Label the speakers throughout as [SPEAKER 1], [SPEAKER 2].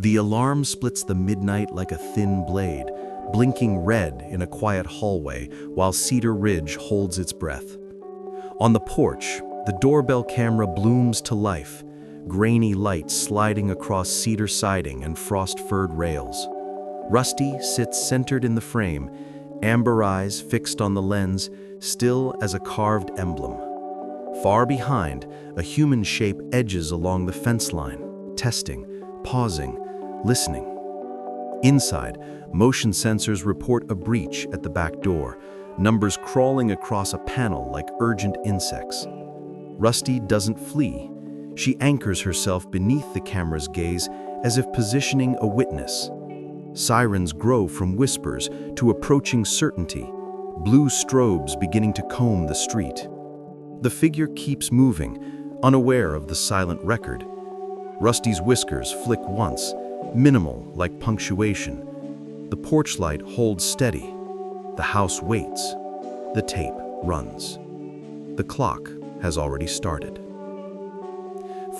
[SPEAKER 1] The alarm splits the midnight like a thin blade, blinking red in a quiet hallway while Cedar Ridge holds its breath. On the porch, the doorbell camera blooms to life, grainy light sliding across cedar siding and frost-furred rails. Rusty sits centered in the frame, amber eyes fixed on the lens, still as a carved emblem. Far behind, a human shape edges along the fence line, testing, pausing, listening. Inside, motion sensors report a breach at the back door, numbers crawling across a panel like urgent insects. Rusty doesn't flee. She anchors herself beneath the camera's gaze as if positioning a witness. Sirens grow from whispers to approaching certainty, blue strobes beginning to comb the street. The figure keeps moving, unaware of the silent record. Rusty's whiskers flick once, minimal like punctuation. The porch light holds steady. The house waits. The tape runs. The clock has already started.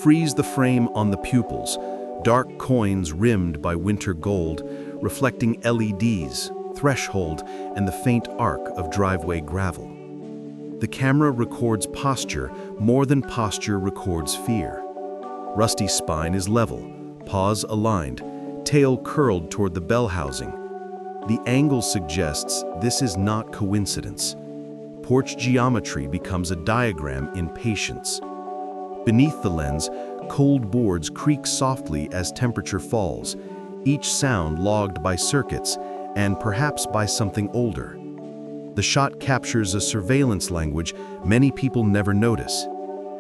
[SPEAKER 1] Freeze the frame on the pupils, dark coins rimmed by winter gold, reflecting LEDs, threshold, and the faint arc of driveway gravel. The camera records posture more than posture records fear. Rusty's spine is level, paws aligned, tail curled toward the bell housing. The angle suggests this is not coincidence. Porch geometry becomes a diagram in patience. Beneath the lens, cold boards creak softly as temperature falls, each sound logged by circuits and perhaps by something older. The shot captures a surveillance language many people never notice.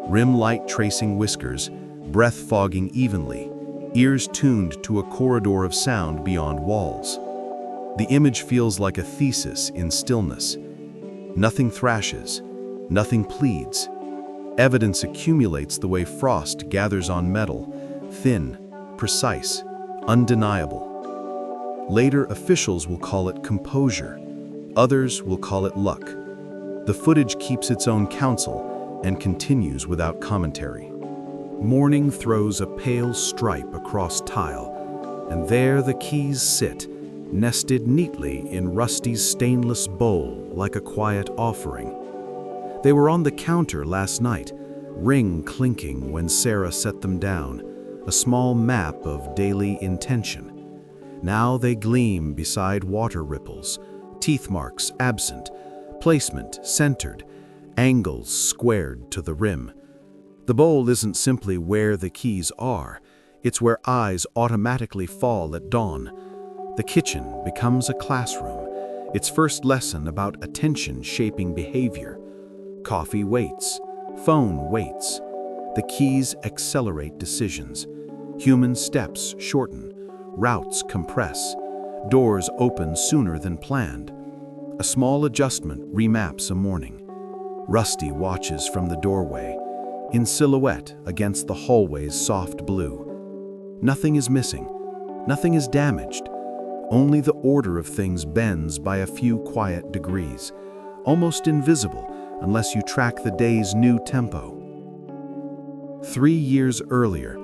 [SPEAKER 1] Rim light tracing whiskers, breath fogging evenly, ears tuned to a corridor of sound beyond walls. The image feels like a thesis in stillness. Nothing thrashes, nothing pleads. Evidence accumulates the way frost gathers on metal, thin, precise, undeniable. Later officials will call it composure. Others will call it luck. The footage keeps its own counsel and continues without commentary. Morning throws a pale stripe across tile, and there the keys sit, nested neatly in Rusty's stainless bowl like a quiet offering. They were on the counter last night, ring clinking when Sarah set them down, a small map of daily intention. Now they gleam beside water ripples, teeth marks absent, placement centered, angles squared to the rim. The bowl isn't simply where the keys are, it's where eyes automatically fall at dawn. The kitchen becomes a classroom, its first lesson about attention shaping behavior. Coffee waits, phone waits. The keys accelerate decisions. Human steps shorten, routes compress, doors open sooner than planned. A small adjustment remaps a morning. Rusty watches from the doorway, in silhouette against the hallway's soft blue. Nothing is missing, nothing is damaged. Only the order of things bends by a few quiet degrees, almost invisible unless you track the day's new tempo. 3 years earlier,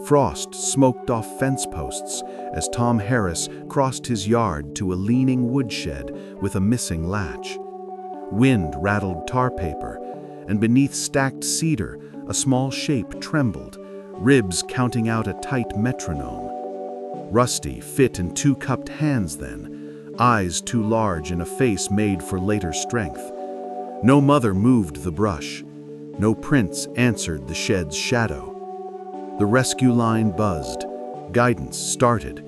[SPEAKER 1] frost smoked off fence posts as Tom Harris crossed his yard to a leaning woodshed with a missing latch. Wind rattled tar paper, and beneath stacked cedar, a small shape trembled, ribs counting out a tight metronome. Rusty fit in two cupped hands then, eyes too large in a face made for later strength. No mother moved the brush. No prince answered the shed's shadow. The rescue line buzzed. Guidance started.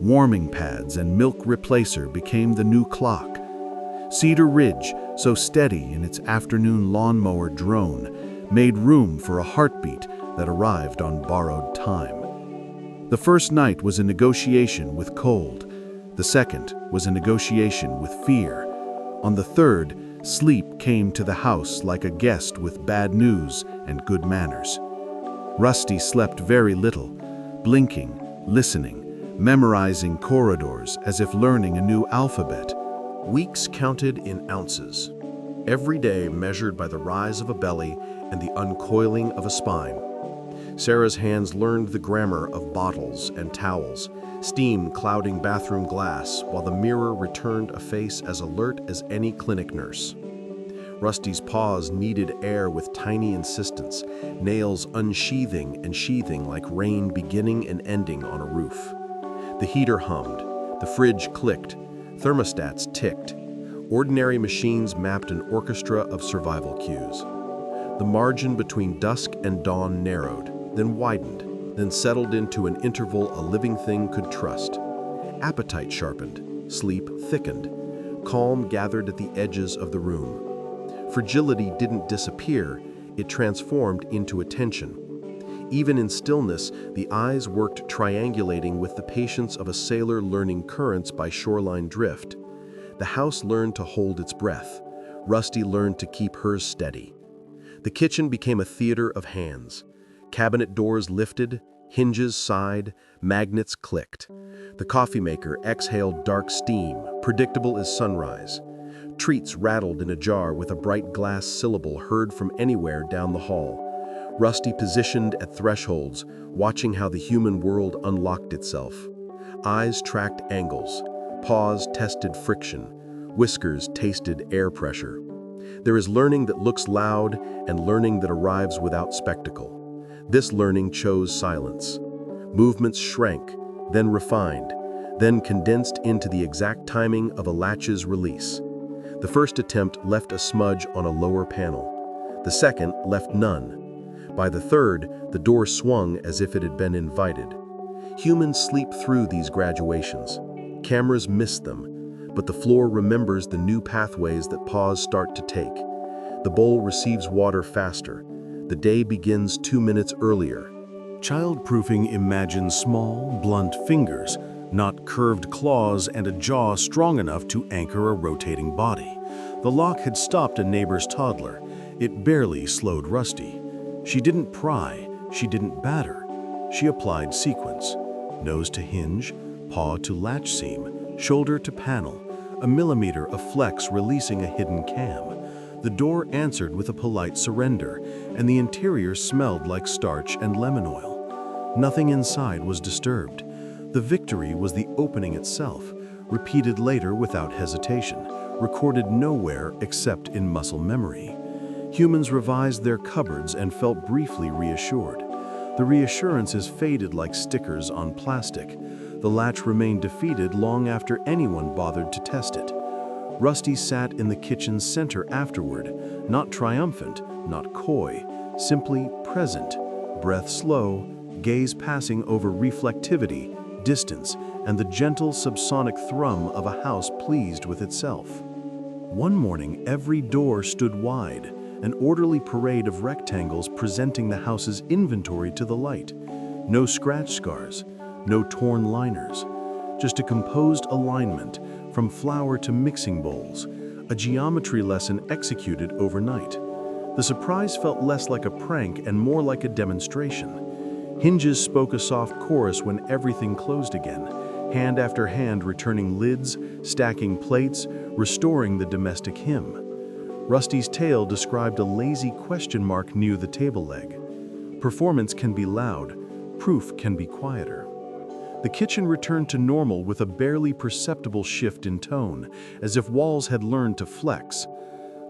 [SPEAKER 1] Warming pads and milk replacer became the new clock. Cedar Ridge, so steady in its afternoon lawnmower drone, made room for a heartbeat that arrived on borrowed time. The first night was a negotiation with cold. The second was a negotiation with fear. On the third, sleep came to the house like a guest with bad news and good manners. Rusty slept very little, blinking, listening, memorizing corridors as if learning a new alphabet. Weeks counted in ounces, every day measured by the rise of a belly and the uncoiling of a spine.
[SPEAKER 2] Sarah's hands learned the grammar of bottles and towels, steam clouding bathroom glass, while the mirror returned a face as alert as any clinic nurse. Rusty's paws kneaded air with tiny insistence, nails unsheathing and sheathing like rain beginning and ending on a roof. The heater hummed, the fridge clicked, thermostats ticked. Ordinary machines mapped an orchestra of survival cues. The margin between dusk and dawn narrowed, then widened, then settled into an interval a living thing could trust. Appetite sharpened, sleep thickened, calm gathered at the edges of the room. Fragility didn't disappear, it transformed into attention. Even in stillness, the eyes worked triangulating with the patience of a sailor learning currents by shoreline drift. The house learned to hold its breath. Rusty learned to keep hers steady. The kitchen became a theater of hands. Cabinet doors lifted, hinges sighed, magnets clicked. The coffee maker exhaled dark steam, predictable as sunrise. Treats rattled in a jar with a bright glass syllable heard from anywhere down the hall. Rusty positioned at thresholds, watching how the human world unlocked itself. Eyes tracked angles, paws tested friction, whiskers tasted air pressure. There is learning that looks loud and learning that arrives without spectacle. This learning chose silence. Movements shrank, then refined, then condensed into the exact timing of a latches release. The first attempt left a smudge on a lower panel. The second left none. By the third, the door swung as if it had been invited. Humans sleep through these graduations. Cameras miss them, but the floor remembers the new pathways that paws start to take. The bowl receives water faster. The day begins 2 minutes earlier.
[SPEAKER 1] Childproofing imagines small, blunt fingers, not curved claws, and a jaw strong enough to anchor a rotating body. The lock had stopped a neighbor's toddler. It barely slowed Rusty. She didn't pry, she didn't batter. She applied sequence. Nose to hinge, paw to latch seam, shoulder to panel, a millimeter of flex releasing a hidden cam. The door answered with a polite surrender, and the interior smelled like starch and lemon oil. Nothing inside was disturbed. The victory was the opening itself, repeated later without hesitation, recorded nowhere except in muscle memory. Humans revised their cupboards and felt briefly reassured. The reassurances faded like stickers on plastic. The latch remained defeated long after anyone bothered to test it. Rusty sat in the kitchen's center afterward, not triumphant, not coy, simply present, breath slow, gaze passing over reflectivity, distance, and the gentle subsonic thrum of a house pleased with itself. One morning, every door stood wide, an orderly parade of rectangles presenting the house's inventory to the light. No scratch scars, no torn liners, just a composed alignment from flour to mixing bowls, a geometry lesson executed overnight. The surprise felt less like a prank and more like a demonstration. Hinges spoke a soft chorus when everything closed again, hand after hand returning lids, stacking plates, restoring the domestic hymn. Rusty's tale described a lazy question mark near the table leg. Performance can be loud, proof can be quieter. The kitchen returned to normal with a barely perceptible shift in tone, as if walls had learned to flex.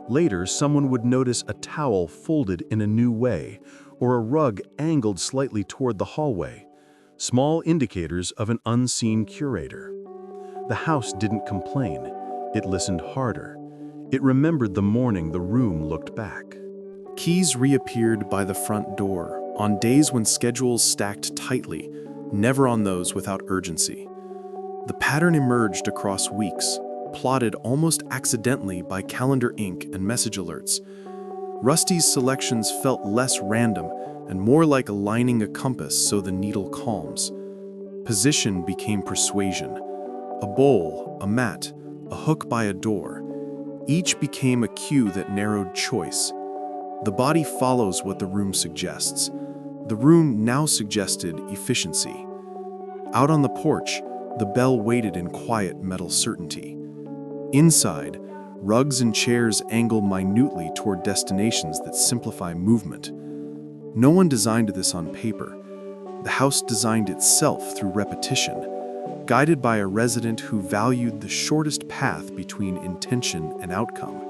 [SPEAKER 1] Later, someone would notice a towel folded in a new way, or a rug angled slightly toward the hallway, small indicators of an unseen curator. The house didn't complain. It listened harder. It remembered the morning the room looked back.
[SPEAKER 3] Keys reappeared by the front door, on days when schedules stacked tightly, never on those without urgency. The pattern emerged across weeks, plotted almost accidentally by calendar ink and message alerts. Rusty's selections felt less random and more like aligning a compass so the needle calms. Position became persuasion. A bowl, a mat, a hook by a door. Each became a cue that narrowed choice. The body follows what the room suggests. The room now suggested efficiency. Out on the porch, the bell waited in quiet metal certainty. Inside, rugs and chairs angle minutely toward destinations that simplify movement. No one designed this on paper. The house designed itself through repetition, guided by a resident who valued the shortest path between intention and outcome.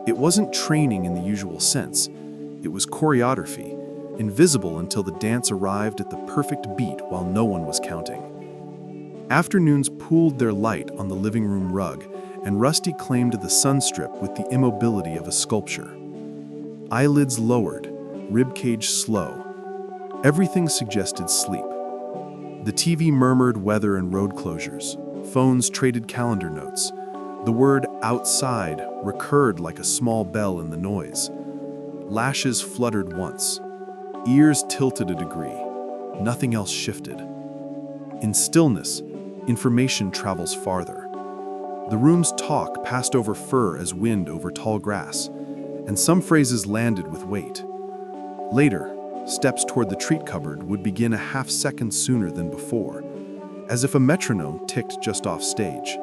[SPEAKER 3] It wasn't training in the usual sense. It was choreography, invisible until the dance arrived at the perfect beat while no one was counting. Afternoons pooled their light on the living room rug, and Rusty claimed the sunstrip with the immobility of a sculpture. Eyelids lowered, ribcage slow. Everything suggested sleep. The TV murmured weather and road closures. Phones traded calendar notes. The word outside recurred like a small bell in the noise. Lashes fluttered once. Ears tilted a degree. Nothing else shifted. In stillness, information travels farther. The room's talk passed over fur as wind over tall grass, and some phrases landed with weight. Later, steps toward the treat cupboard would begin a half-second sooner than before, as if a metronome ticked just off stage.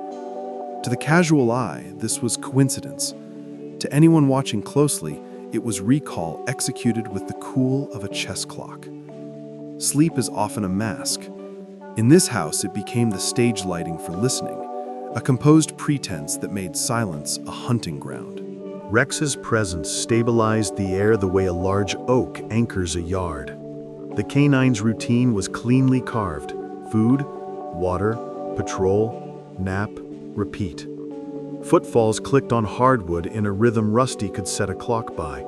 [SPEAKER 3] To the casual eye, this was coincidence. To anyone watching closely, it was recall executed with the cool of a chess clock. Sleep is often a mask. In this house, it became the stage lighting for listening, a composed pretense that made silence a hunting ground.
[SPEAKER 1] Rex's presence stabilized the air the way a large oak anchors a yard. The canine's routine was cleanly carved: food, water, patrol, nap, repeat. Footfalls clicked on hardwood in a rhythm Rusty could set a clock by.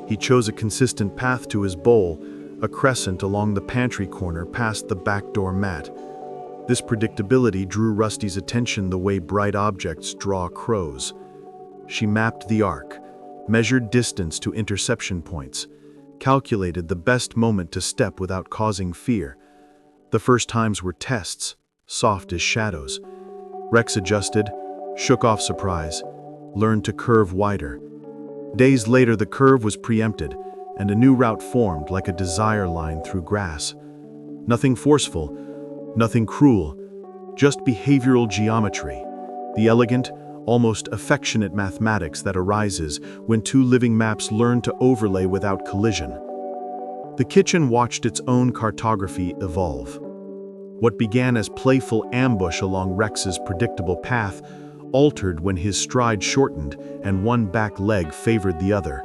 [SPEAKER 1] He chose a consistent path to his bowl, a crescent along the pantry corner past the back door mat. This predictability drew Rusty's attention the way bright objects draw crows. She mapped the arc, measured distance to interception points, calculated the best moment to step without causing fear. The first times were tests, soft as shadows. Rex adjusted, shook off surprise, learned to curve wider. Days later, the curve was preempted, and a new route formed like a desire line through grass. Nothing forceful, nothing cruel, just behavioral geometry, the elegant, almost affectionate mathematics that arises when two living maps learn to overlay without collision. The kitchen watched its own cartography evolve. What began as playful ambush along Rex's predictable path altered when his stride shortened and one back leg favored the other.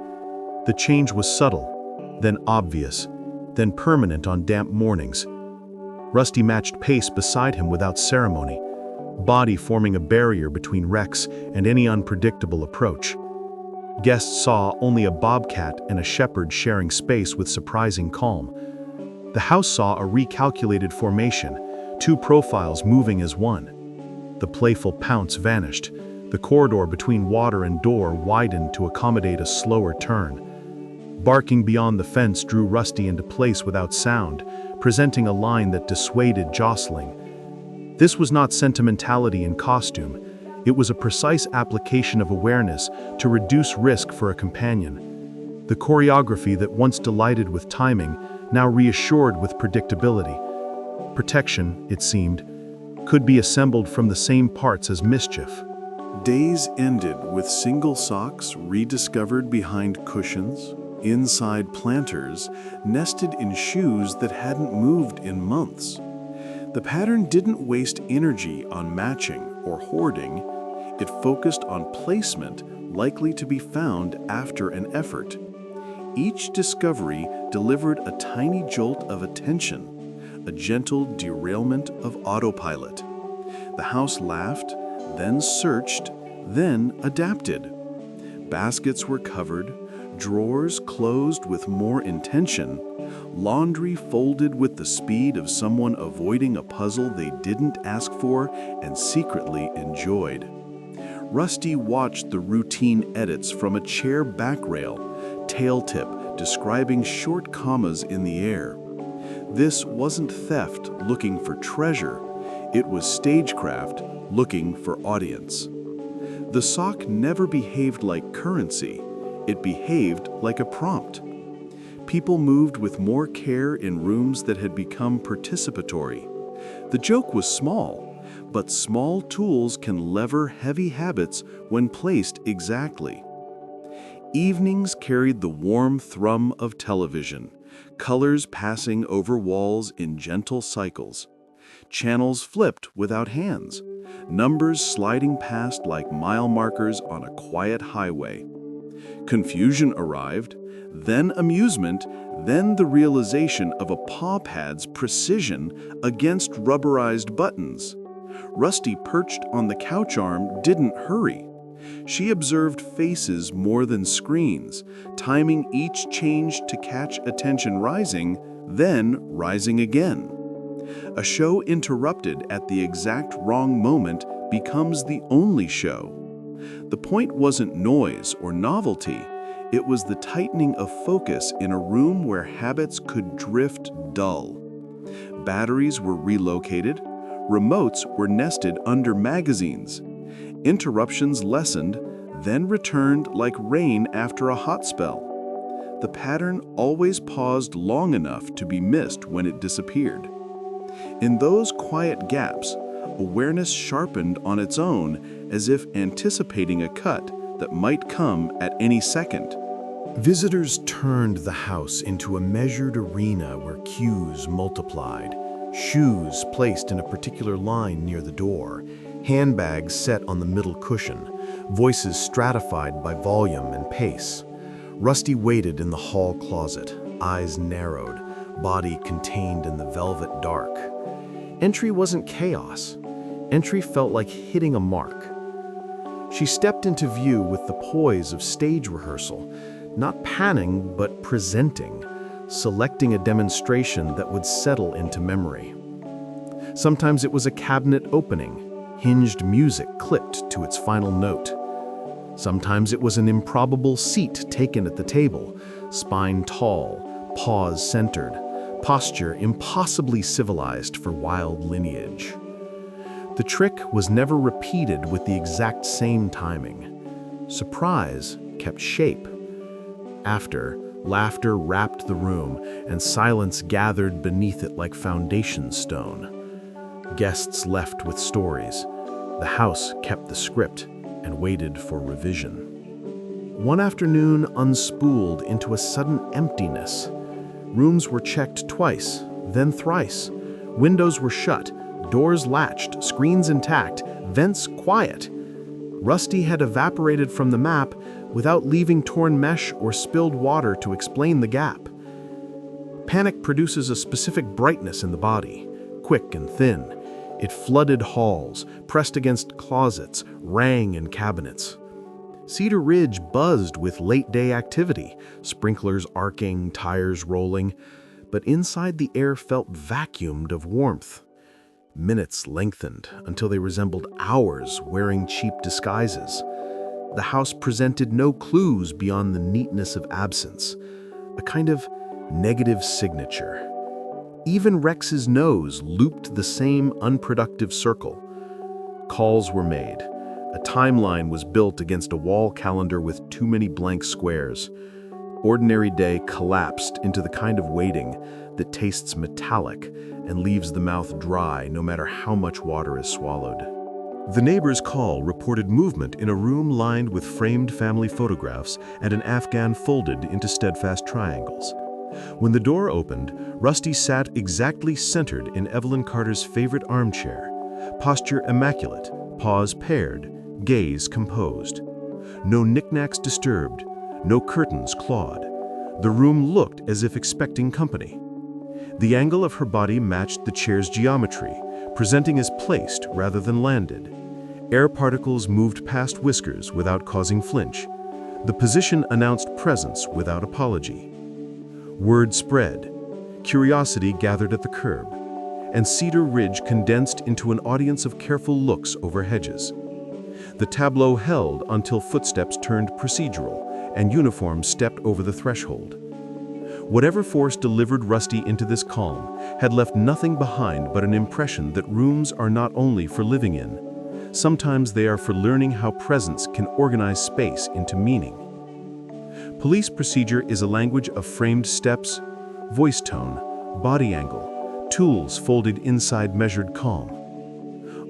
[SPEAKER 1] The change was subtle, then obvious, then permanent on damp mornings. Rusty matched pace beside him without ceremony, body forming a barrier between Rex and any unpredictable approach. Guests saw only a bobcat and a shepherd sharing space with surprising calm. The house saw a recalculated formation, two profiles moving as one. The playful pounce vanished. The corridor between water and door widened to accommodate a slower turn. Barking beyond the fence drew Rusty into place without sound, presenting a line that dissuaded jostling. This was not sentimentality in costume. It was a precise application of awareness to reduce risk for a companion. The choreography that once delighted with timing now reassured with predictability. Protection, it seemed, could be assembled from the same parts as mischief.
[SPEAKER 3] Days ended with single socks rediscovered behind cushions, inside planters, nested in shoes that hadn't moved in months. The pattern didn't waste energy on matching or hoarding. It focused on placement likely to be found after an effort. Each discovery delivered a tiny jolt of attention, a gentle derailment of autopilot. The house laughed, then searched, then adapted. Baskets were covered, drawers closed with more intention, laundry folded with the speed of someone avoiding a puzzle they didn't ask for and secretly enjoyed. Rusty watched the routine edits from a chair back rail, tail tip describing short commas in the air. This wasn't theft looking for treasure, it was stagecraft looking for audience. The sock never behaved like currency. It behaved like a prompt. People moved with more care in rooms that had become participatory. The joke was small, but small tools can lever heavy habits when placed exactly. Evenings carried the warm thrum of television,
[SPEAKER 1] colors passing over walls in gentle cycles, channels flipped without hands, numbers sliding past like mile markers on a quiet highway. Confusion arrived, then amusement, then the realization of a paw pad's precision against rubberized buttons. Rusty, perched on the couch arm, didn't hurry. She observed faces more than screens, timing each change to catch attention rising, then rising again. A show interrupted at the exact wrong moment becomes the only show. The point wasn't noise or novelty, it was the tightening of focus in a room where habits could drift dull. Batteries were relocated, remotes were nested under magazines. Interruptions lessened, then returned like rain after a hot spell. The pattern always paused long enough to be missed when it disappeared. In those quiet gaps, awareness sharpened on its own as if anticipating a cut that might come at any second.
[SPEAKER 2] Visitors turned the house into a measured arena where cues multiplied, shoes placed in a particular line near the door, handbags set on the middle cushion, voices stratified by volume and pace. Rusty waited in the hall closet, eyes narrowed, body contained in the velvet dark. Entry wasn't chaos. Entry felt like hitting a mark. She stepped into view with the poise of stage rehearsal, not panning but presenting, selecting a demonstration that would settle into memory. Sometimes it was a cabinet opening, hinged music clipped to its final note. Sometimes it was an improbable seat taken at the table, spine tall, paws centered, posture impossibly civilized for wild lineage. The trick was never repeated with the exact same timing. Surprise kept shape. After, laughter wrapped the room, and silence gathered beneath it like foundation stone. Guests left with stories. The house kept the script and waited for revision. One afternoon unspooled into a sudden emptiness. Rooms were checked twice, then thrice. Windows were shut, doors latched, screens intact, vents quiet. Rusty had evaporated from the map without leaving torn mesh or spilled water to explain the gap. Panic produces a specific brightness in the body, quick and thin. It flooded halls, pressed against closets, rang in cabinets. Cedar Ridge buzzed with late-day activity, sprinklers arcing, tires rolling, but inside the air felt vacuumed of warmth. Minutes lengthened until they resembled hours wearing cheap disguises. The house presented no clues beyond the neatness of absence, a kind of negative signature. Even Rex's nose looped the same unproductive circle. Calls were made. A timeline was built against a wall calendar with too many blank squares. Ordinary day collapsed into the kind of waiting that tastes metallic and leaves the mouth dry no matter how much water is swallowed.
[SPEAKER 4] The neighbor's call reported movement in a room lined with framed family photographs and an Afghan folded into steadfast triangles. When the door opened, Rusty sat exactly centered in Evelyn Carter's favorite armchair, posture immaculate, paws paired, gaze composed. No knickknacks disturbed, no curtains clawed. The room looked as if expecting company. The angle of her body matched the chair's geometry, presenting as placed rather than landed. Air particles moved past whiskers without causing flinch. The position announced presence without apology. Word spread. Curiosity gathered at the curb, and Cedar Ridge condensed into an audience of careful looks over hedges. The tableau held until footsteps turned procedural and uniforms stepped over the threshold. Whatever force delivered Rusty into this calm had left nothing behind but an impression that rooms are not only for living in. Sometimes they are for learning how presence can organize space into meaning. Police procedure is a language of framed steps, voice tone, body angle, tools folded inside measured calm.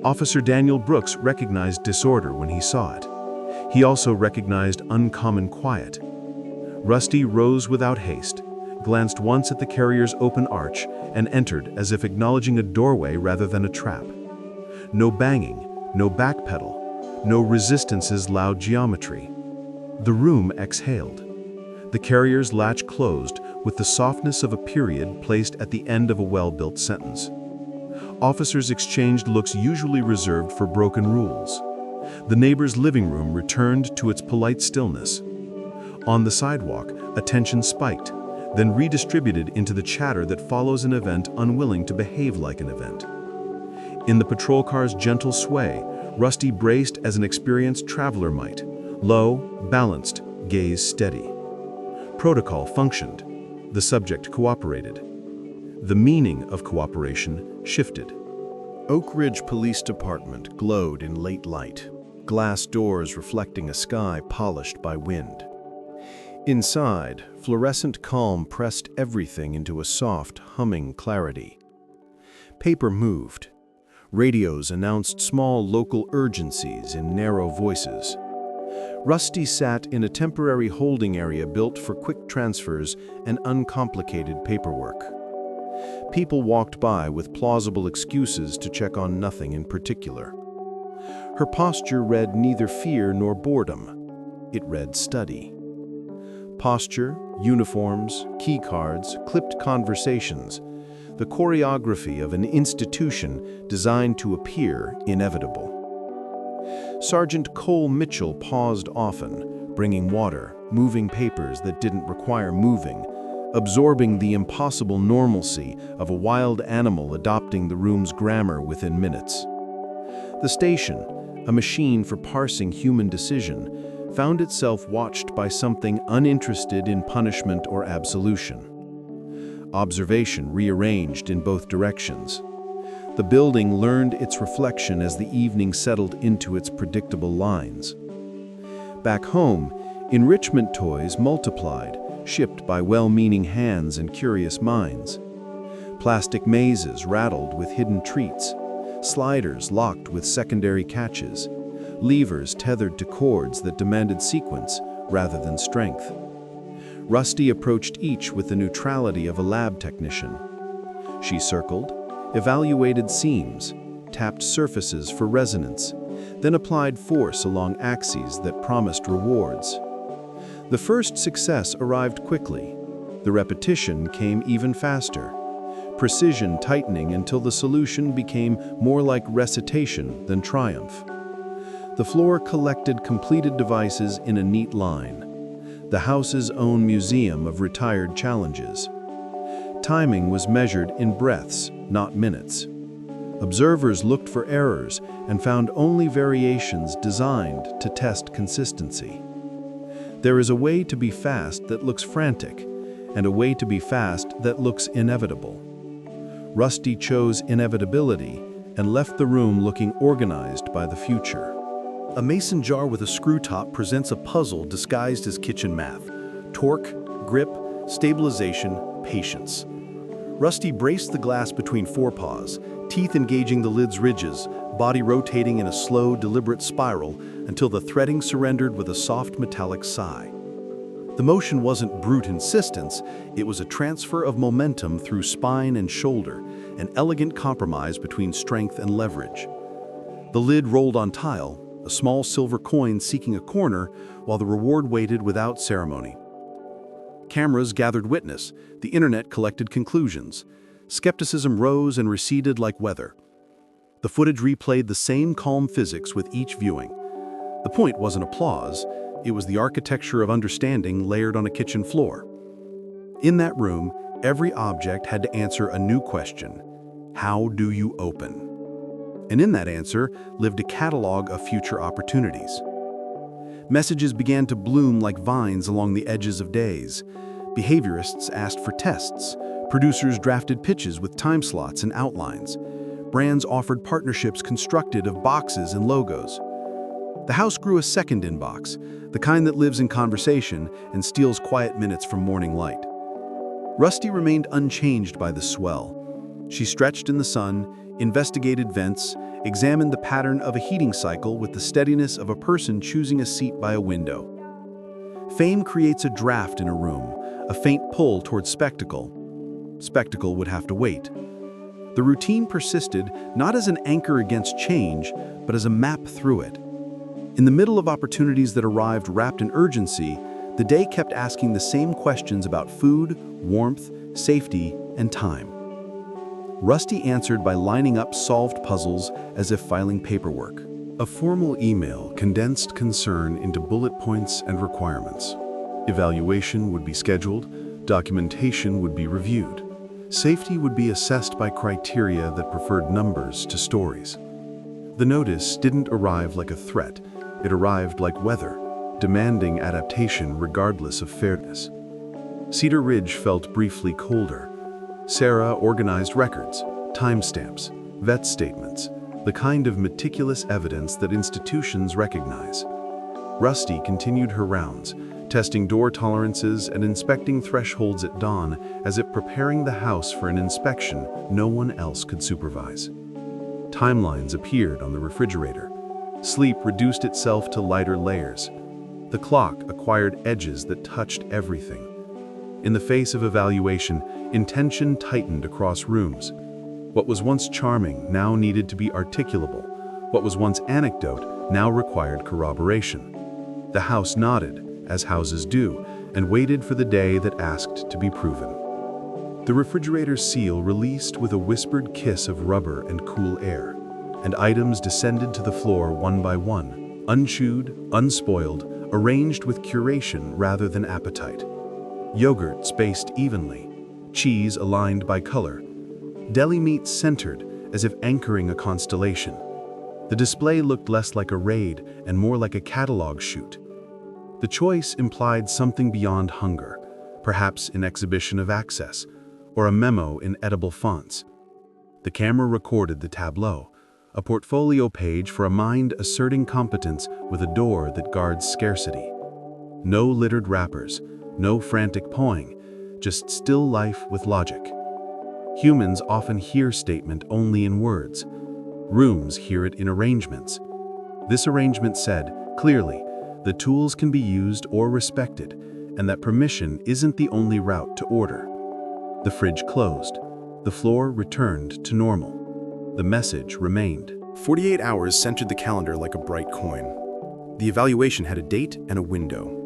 [SPEAKER 4] Officer Daniel Brooks recognized disorder when he saw it. He also recognized uncommon quiet. Rusty rose without haste, glanced once at the carrier's open arch, and entered as if acknowledging a doorway rather than a trap. No banging, no backpedal, no resistance's loud geometry. The room exhaled. The carrier's latch closed with the softness of a period placed at the end of a well-built sentence. Officers exchanged looks usually reserved for broken rules. The neighbor's living room returned to its polite stillness. On the sidewalk, attention spiked, then redistributed into the chatter that follows an event unwilling to behave like an event. In the patrol car's gentle sway, Rusty braced as an experienced traveler might. Low, balanced, gaze steady. Protocol functioned. The subject cooperated. The meaning of cooperation shifted.
[SPEAKER 2] Oak Ridge Police Department glowed in late light, glass doors reflecting a sky polished by wind. Inside, fluorescent calm pressed everything into a soft, humming clarity. Paper moved. Radios announced small local urgencies in narrow voices. Rusty sat in a temporary holding area built for quick transfers and uncomplicated paperwork. People walked by with plausible excuses to check on nothing in particular. Her posture read neither fear nor boredom. It read study. Posture, uniforms, key cards, clipped conversations, the choreography of an institution designed to appear inevitable. Sergeant Cole Mitchell paused often, bringing water, moving papers that didn't require moving, absorbing the impossible normalcy of a wild animal adopting the room's grammar within minutes. The station, a machine for parsing human decision, found itself watched by something uninterested in punishment or absolution. Observation rearranged in both directions. The building learned its reflection as the evening settled into its predictable lines. Back home, enrichment toys multiplied, shipped by well-meaning hands and curious minds. Plastic mazes rattled with hidden treats, sliders locked with secondary catches, levers tethered to cords that demanded sequence rather than strength. Rusty approached each with the neutrality of a lab technician. She circled, evaluated seams, tapped surfaces for resonance, then applied force along axes that promised rewards. The first success arrived quickly. The repetition came even faster, precision tightening until the solution became more like recitation than triumph. The floor collected completed devices in a neat line, the house's own museum of retired challenges. Timing was measured in breaths, not minutes. Observers looked for errors and found only variations designed to test consistency. There is a way to be fast that looks frantic, and a way to be fast that looks inevitable. Rusty chose inevitability and left the room looking organized by the future.
[SPEAKER 1] A mason jar with a screw top presents a puzzle disguised as kitchen math. Torque, grip, stabilization, patience. Rusty braced the glass between forepaws, teeth engaging the lid's ridges, body rotating in a slow, deliberate spiral until the threading surrendered with a soft metallic sigh. The motion wasn't brute insistence, it was a transfer of momentum through spine and shoulder, an elegant compromise between strength and leverage. The lid rolled on tile, a small silver coin seeking a corner, while the reward waited without ceremony. Cameras gathered witness, the internet collected conclusions. Skepticism rose and receded like weather. The footage replayed the same calm physics with each viewing. The point wasn't applause, it was the architecture of understanding layered on a kitchen floor. In that room, every object had to answer a new question: how do you open? And in that answer lived a catalog of future opportunities. Messages began to bloom like vines along the edges of days. Behaviorists asked for tests. Producers drafted pitches with time slots and outlines. Brands offered partnerships constructed of boxes and logos. The house grew a second inbox, the kind that lives in conversation and steals quiet minutes from morning light. Rusty remained unchanged by the swell. She stretched in the sun, investigated vents, examined the pattern of a heating cycle with the steadiness of a person choosing a seat by a window. Fame creates a draft in a room, a faint pull towards spectacle. Spectacle would have to wait. The routine persisted not as an anchor against change, but as a map through it. In the middle of opportunities that arrived wrapped in urgency, the day kept asking the same questions about food, warmth, safety, and time. Rusty answered by lining up solved puzzles as if filing paperwork. A formal email condensed concern into bullet points and requirements. Evaluation would be scheduled, documentation would be reviewed. Safety would be assessed by criteria that preferred numbers to stories. The notice didn't arrive like a threat, it arrived like weather, demanding adaptation regardless of fairness. Cedar Ridge felt briefly colder. Sarah organized records, timestamps, vet statements, the kind of meticulous evidence that institutions recognize. Rusty continued her rounds, testing door tolerances and inspecting thresholds at dawn as if preparing the house for an inspection no one else could supervise. Timelines appeared on the refrigerator. Sleep reduced itself to lighter layers. The clock acquired edges that touched everything. In the face of evaluation, intention tightened across rooms. What was once charming now needed to be articulable. What was once anecdote now required corroboration. The house nodded, as houses do, and waited for the day that asked to be proven. The refrigerator's seal released with a whispered kiss of rubber and cool air, and items descended to the floor one by one, unchewed, unspoiled, arranged with curation rather than appetite. Yogurt spaced evenly, cheese aligned by color, deli meat centered as if anchoring a constellation. The display looked less like a raid and more like a catalog shoot. The choice implied something beyond hunger, perhaps an exhibition of access, or a memo in edible fonts. The camera recorded the tableau, a portfolio page for a mind asserting competence with a door that guards scarcity. No littered wrappers, no frantic pawing, just still life with logic. Humans often hear statement only in words. Rooms hear it in arrangements. This arrangement said, clearly, the tools can be used or respected, and that permission isn't the only route to order. The fridge closed. The floor returned to normal. The message remained.
[SPEAKER 3] 48 hours centered the calendar like a bright coin. The evaluation had a date and a window.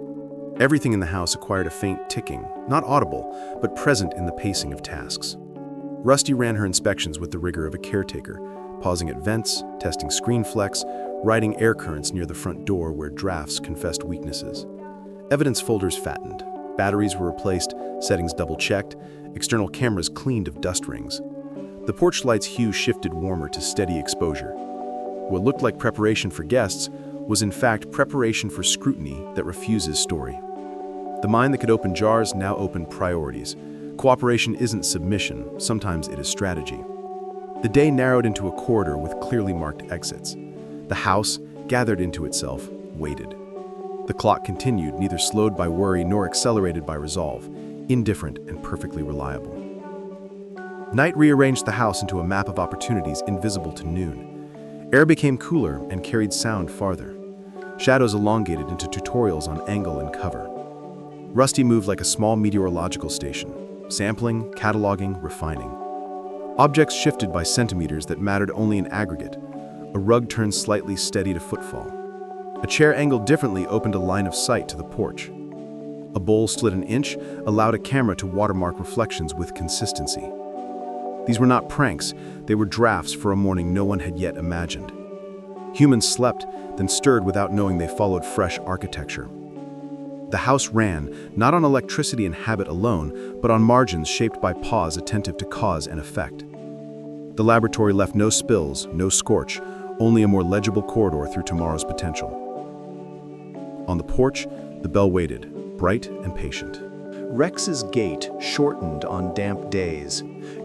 [SPEAKER 3] Everything in the house acquired a faint ticking, not audible, but present in the pacing of tasks. Rusty ran her inspections with the rigor of a caretaker, pausing at vents, testing screen flex, riding air currents near the front door where drafts confessed weaknesses. Evidence folders fattened, batteries were replaced, settings double-checked, external cameras cleaned of dust rings. The porch light's hue shifted warmer to steady exposure. What looked like preparation for guests was in fact preparation for scrutiny that refuses story. The mind that could open jars now opened priorities. Cooperation isn't submission, sometimes it is strategy. The day narrowed into a corridor with clearly marked exits. The house, gathered into itself, waited. The clock continued, neither slowed by worry nor accelerated by resolve, indifferent and perfectly reliable. Night rearranged the house into a map of opportunities invisible to noon. Air became cooler and carried sound farther. Shadows elongated into tutorials on angle and cover. Rusty moved like a small meteorological station, sampling, cataloging, refining. Objects shifted by centimeters that mattered only in aggregate. A rug turned slightly steady to footfall. A chair angled differently opened a line of sight to the porch. A bowl slid an inch, allowed a camera to watermark reflections with consistency. These were not pranks, they were drafts for a morning no one had yet imagined. Humans slept, then stirred without knowing they followed fresh architecture. The house ran, not on electricity and habit alone, but on margins shaped by pause attentive to cause and effect. The laboratory left no spills, no scorch, only a more legible corridor through tomorrow's potential. On the porch, the bell waited, bright and patient.
[SPEAKER 5] Rex's gait shortened on damp days,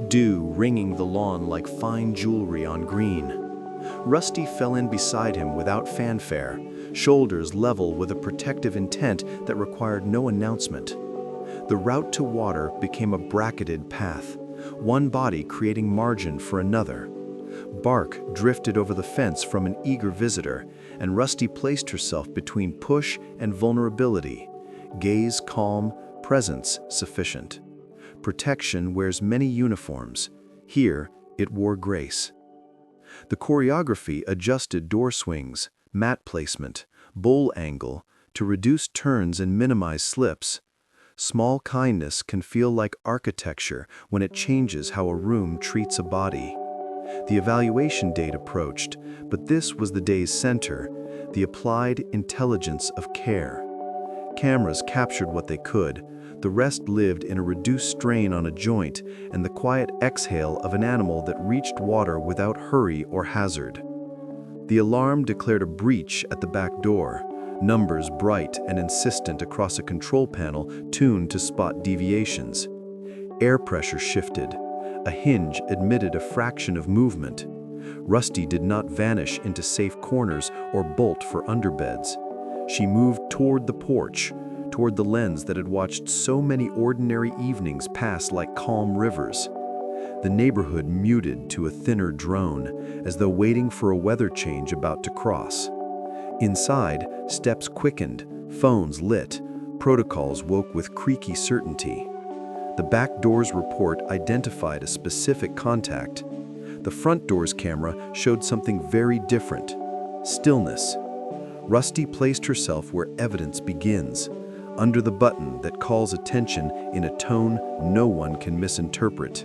[SPEAKER 5] dew ringing the lawn like fine jewelry on green. Rusty fell in beside him without fanfare, shoulders level with a protective intent that required no announcement. The route to water became a bracketed path, one body creating margin for another. Bark drifted over the fence from an eager visitor, and Rusty placed herself between push and vulnerability, gaze calm, presence sufficient. Protection wears many uniforms. Here, it wore grace. The choreography adjusted door swings, mat placement, bowl angle to reduce turns and minimize slips. Small kindness can feel like architecture when it changes how a room treats a body. The evaluation date approached, but this was the day's center, the applied intelligence of care. Cameras captured what they could. The rest lived in a reduced strain on a joint and the quiet exhale of an animal that reached water without hurry or hazard. The alarm declared a breach at the back door, numbers bright and insistent across a control panel tuned to spot deviations. Air pressure shifted. A hinge admitted a fraction of movement. Rusty did not vanish into safe corners or bolt for underbeds. She moved toward the porch, toward the lens that had watched so many ordinary evenings pass like calm rivers. The neighborhood muted to a thinner drone, as though waiting for a weather change about to cross. Inside, steps quickened, phones lit, protocols woke with creaky certainty. The back door's report identified a specific contact. The front door's camera showed something very different: stillness. Rusty placed herself where evidence begins, under the button that calls attention in a tone no one can misinterpret.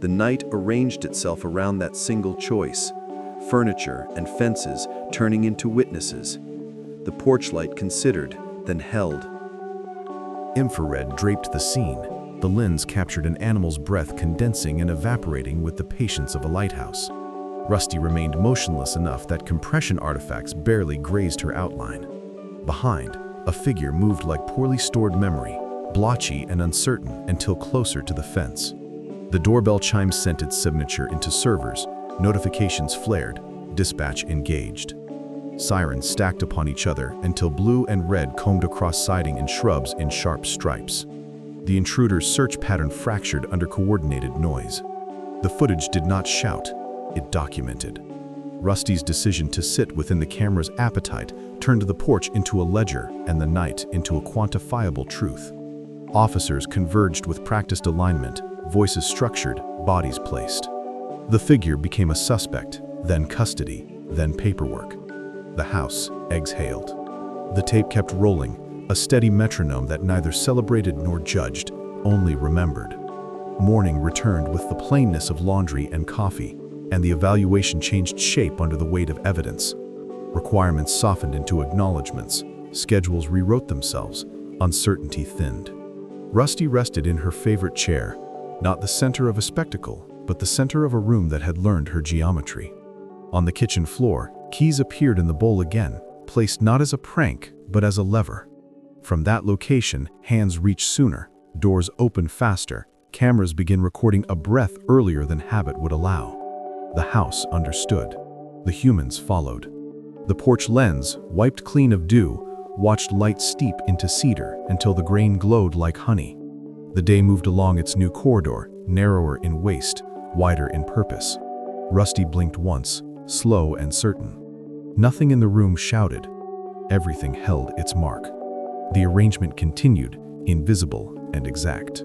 [SPEAKER 5] The night arranged itself around that single choice, furniture and fences turning into witnesses. The porch light considered, then held.
[SPEAKER 1] Infrared draped the scene. The lens captured an animal's breath condensing and evaporating with the patience of a lighthouse. Rusty remained motionless enough that compression artifacts barely grazed her outline. Behind, a figure moved like poorly stored memory, blotchy and uncertain until closer to the fence. The doorbell chime sent its signature into servers, notifications flared, dispatch engaged. Sirens stacked upon each other until blue and red combed across siding and shrubs in sharp stripes. The intruder's search pattern fractured under coordinated noise. The footage did not shout, it documented. Rusty's decision to sit within the camera's appetite turned the porch into a ledger and the night into a quantifiable truth. Officers converged with practiced alignment, voices structured, bodies placed. The figure became a suspect, then custody, then paperwork. The house exhaled. The tape kept rolling, a steady metronome that neither celebrated nor judged, only remembered. Morning returned with the plainness of laundry and coffee, and the evaluation changed shape under the weight of evidence. Requirements softened into acknowledgments, schedules rewrote themselves, uncertainty thinned. Rusty rested in her favorite chair, not the center of a spectacle, but the center of a room that had learned her geometry. On the kitchen floor, keys appeared in the bowl again, placed not as a prank, but as a lever. From that location, hands reach sooner, doors open faster, cameras begin recording a breath earlier than habit would allow. The house understood. The humans followed. The porch lens, wiped clean of dew, watched light steep into cedar until the grain glowed like honey. The day moved along its new corridor, narrower in waist, wider in purpose. Rusty blinked once, slow and certain. Nothing in the room shouted. Everything held its mark. The arrangement continued, invisible and exact.